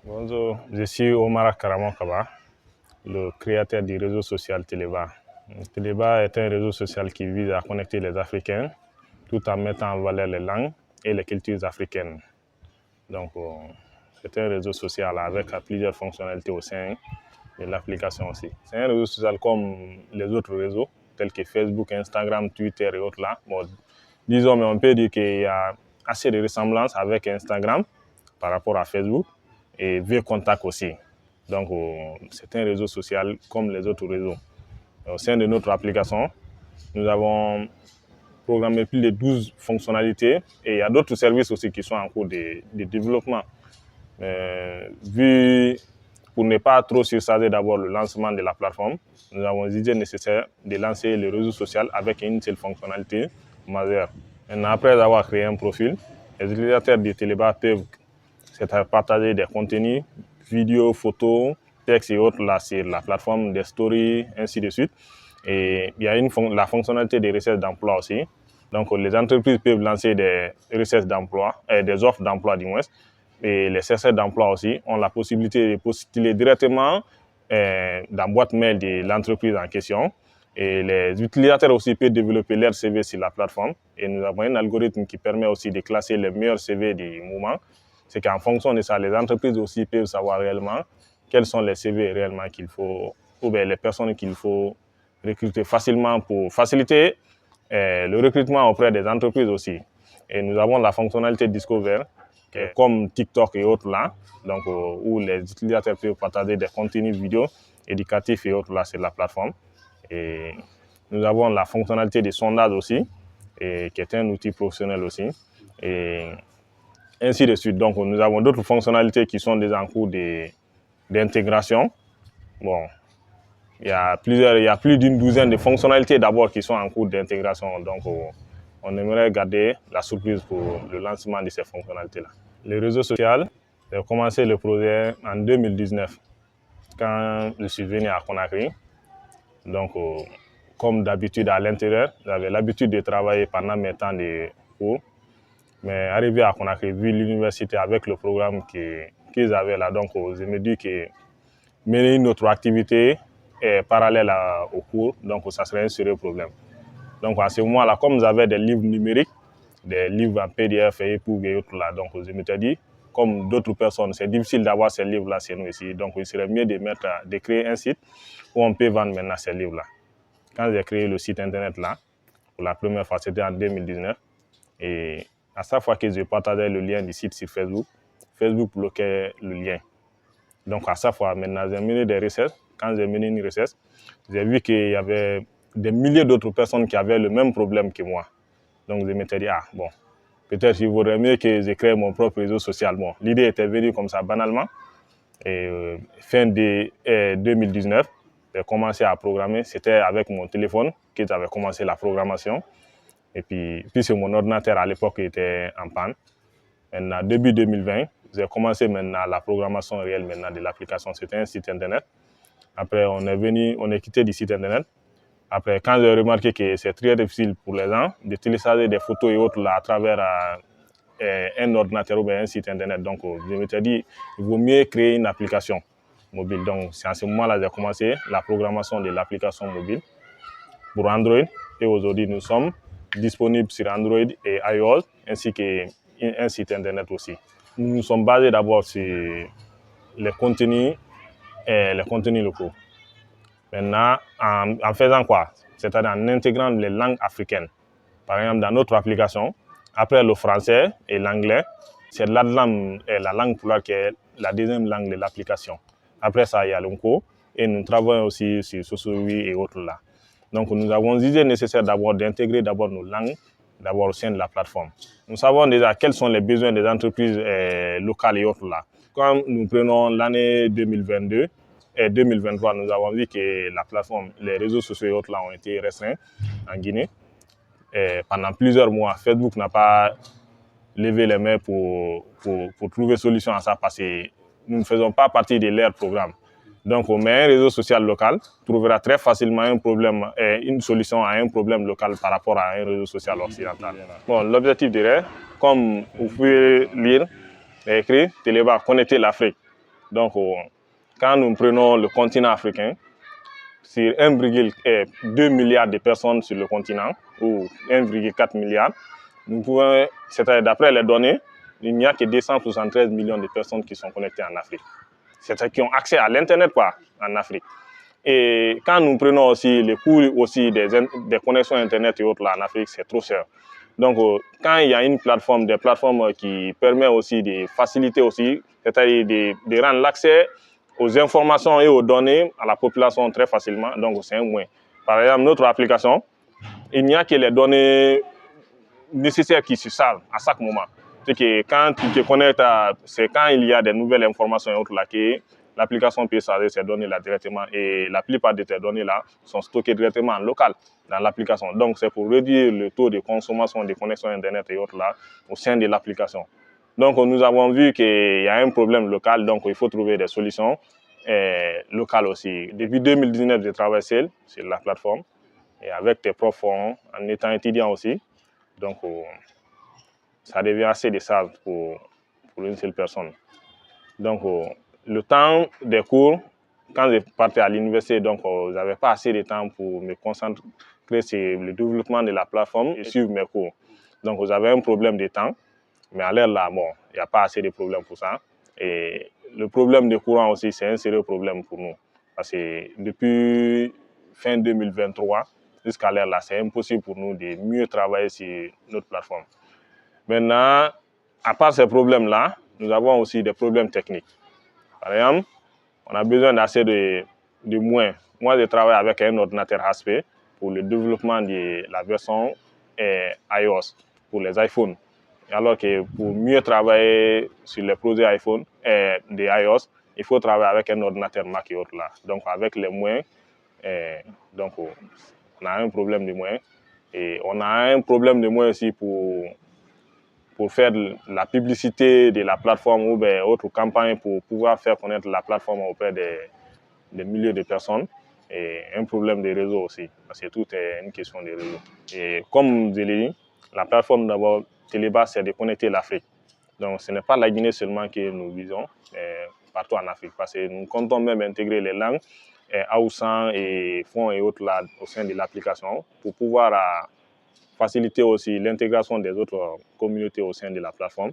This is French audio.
Bonjour, je suis Omar Karaman-Kaba, le créateur du réseau social Téléba. Téléba est un réseau social qui vise à connecter les Africains tout en mettant en valeur les langues et les cultures africaines. Donc, c'est un réseau social avec plusieurs fonctionnalités au sein de l'application aussi. C'est un réseau social comme les autres réseaux, tels que Facebook, Instagram, Twitter et autres là. Bon, disons, mais on peut dire qu'il y a assez de ressemblances avec Instagram par rapport à Facebook et V-Contact aussi. Donc, c'est un réseau social comme les autres réseaux. Au sein de notre application, nous avons programmé plus de 12 fonctionnalités et il y a d'autres services aussi qui sont en cours de développement. Pour ne pas trop surcharger d'abord le lancement de la plateforme, nous avons jugé nécessaire de lancer le réseau social avec une seule fonctionnalité majeure. Maintenant, après avoir créé un profil, les utilisateurs de Téléba peuvent partager des contenus, vidéos, photos, textes et autres là, sur la plateforme, des stories, ainsi de suite. Et il y a la fonctionnalité des recherches d'emploi aussi. Donc, les entreprises peuvent lancer des recherches d'emploi, des offres d'emploi du moins. Et les chercheurs d'emploi aussi ont la possibilité de postuler directement dans la boîte mail de l'entreprise en question. Et les utilisateurs aussi peuvent développer leur CV sur la plateforme. Et nous avons un algorithme qui permet aussi de classer les meilleurs CV du moment. C'est qu'en fonction de ça, les entreprises aussi peuvent savoir réellement quels sont les CV réellement qu'il faut, ou bien les personnes qu'il faut recruter facilement pour faciliter le recrutement auprès des entreprises aussi. Et nous avons la fonctionnalité Discover, comme TikTok et autres là, donc, où les utilisateurs peuvent partager des contenus vidéo éducatifs et autres là sur la plateforme. Et nous avons la fonctionnalité de sondage aussi, et qui est un outil professionnel aussi. Et ainsi de suite. Donc, nous avons d'autres fonctionnalités qui sont déjà en cours d'intégration. Bon, il y a plus d'une douzaine de fonctionnalités d'abord qui sont en cours d'intégration. Donc, on aimerait garder la surprise pour le lancement de ces fonctionnalités-là. Le réseau social, j'ai commencé le projet en 2019, quand je suis venu à Conakry. Donc, comme d'habitude à l'intérieur, j'avais l'habitude de travailler pendant mes temps de cours. Mais arrivé à Conakry, vu l'université avec le programme qu'ils avaient là, donc je me dis que mener une autre activité parallèle au cours, donc ça serait un sérieux problème. Donc à ce moment-là, comme j'avais des livres numériques, des livres en PDF et EPUB et autres là, donc je m'étais dit, comme d'autres personnes, c'est difficile d'avoir ces livres-là chez nous ici, donc il serait mieux de créer un site où on peut vendre maintenant ces livres-là. Quand j'ai créé le site internet là, pour la première fois, c'était en 2019, et à chaque fois que je partageais le lien du site sur Facebook, Facebook bloquait le lien. Donc à chaque fois, maintenant, j'ai mené des recherches. Quand j'ai mené une recherche, j'ai vu qu'il y avait des milliers d'autres personnes qui avaient le même problème que moi. Donc je m'étais dit, bon, peut-être il vaudrait mieux que je crée mon propre réseau social. Bon, l'idée était venue comme ça banalement. Et fin de 2019, j'ai commencé à programmer. C'était avec mon téléphone que j'avais commencé la programmation. Et puis, puisque mon ordinateur à l'époque était en panne, maintenant, début 2020, j'ai commencé maintenant la programmation réelle maintenant de l'application. C'était un site internet. Après, on est quitté du site internet. Après, quand j'ai remarqué que c'est très difficile pour les gens de télécharger des photos et autres là, à travers un ordinateur ou un site internet, donc je m'étais dit, il vaut mieux créer une application mobile. Donc, c'est à ce moment-là que j'ai commencé la programmation de l'application mobile pour Android. Et aujourd'hui, nous sommes disponibles sur Android et iOS, ainsi qu'un site internet aussi. Nous sommes basés d'abord sur les contenus locaux. Maintenant, en faisant quoi? C'est-à-dire en intégrant les langues africaines. Par exemple, dans notre application, après le français et l'anglais, c'est la langue pulaar qui est la deuxième langue de l'application. Après ça, il y a l'Onko et nous travaillons aussi sur Sosowi et autres là. Donc, nous avons jugé nécessaire d'intégrer d'abord nos langues au sein de la plateforme. Nous savons déjà quels sont les besoins des entreprises locales et autres là. Quand nous prenons l'année 2022 et 2023, nous avons vu que la plateforme, les réseaux sociaux et autres là ont été restreints en Guinée. Et pendant plusieurs mois, Facebook n'a pas levé les mains pour trouver solution à ça parce que nous ne faisons pas partie de leur programme. Donc, un réseau social local trouvera très facilement une solution à un problème local par rapport à un réseau social occidental. Bon, l'objectif dirait, comme vous pouvez lire, est écrit, Téléba, connecter l'Afrique. Donc, quand nous prenons le continent africain, sur 1,2 milliard de personnes sur le continent, ou 1,4 milliard, nous pouvons, c'est-à-dire d'après les données, il n'y a que 273 millions de personnes qui sont connectées en Afrique. C'est-à-dire qui ont accès à l'Internet en Afrique. Et quand nous prenons aussi les coûts aussi des connexions Internet et autres là en Afrique, c'est trop cher. Donc, quand il y a une plateforme, des plateformes qui permettent aussi de faciliter aussi, c'est-à-dire de rendre l'accès aux informations et aux données à la population très facilement, donc c'est un moyen. Par exemple, notre application, il n'y a que les données nécessaires qui se salvent à chaque moment. C'est que quand tu te connectes, c'est quand il y a des nouvelles informations et autres là que l'application peut charger ces données-là directement et la plupart de ces données-là sont stockées directement en local dans l'application. Donc, c'est pour réduire le taux de consommation des connexions Internet et autres là au sein de l'application. Donc, nous avons vu qu'il y a un problème local, donc il faut trouver des solutions locales aussi. Depuis 2019, je travaille seul sur la plateforme et avec tes propres fonds, en étant étudiant aussi. Donc, ça devient assez de charge pour une seule personne. Donc, le temps des cours, quand je partais à l'université, donc je n'avais pas assez de temps pour me concentrer sur le développement de la plateforme et suivre mes cours. Donc, j'avais un problème de temps, mais à l'heure là, bon, il n'y a pas assez de problème pour ça. Et le problème de courant aussi, c'est un sérieux problème pour nous. Parce que depuis fin 2023, jusqu'à l'heure là, c'est impossible pour nous de mieux travailler sur notre plateforme. Maintenant, à part ces problèmes-là, nous avons aussi des problèmes techniques. Par exemple, on a besoin d'assez de moyens. Moi, je travaille avec un ordinateur HP pour le développement de la version iOS pour les iPhones. Alors que pour mieux travailler sur les projets iPhone de iOS, il faut travailler avec un ordinateur Mac et autres là. Donc, avec les moyens, donc, on a un problème de moyens. Et on a un problème de moyens aussi pour faire la publicité de la plateforme ou autre campagne pour pouvoir faire connaître la plateforme auprès des milliers de personnes. Et un problème de réseau aussi, parce que tout est une question de réseau. Et comme je l'ai dit, la plateforme d'abord, Téléba, c'est de connecter l'Afrique. Donc ce n'est pas la Guinée seulement que nous visons, mais partout en Afrique, parce que nous comptons même intégrer les langues Haoussa et Fon et autres là au sein de l'application pour pouvoir faciliter aussi l'intégration des autres communautés au sein de la plateforme.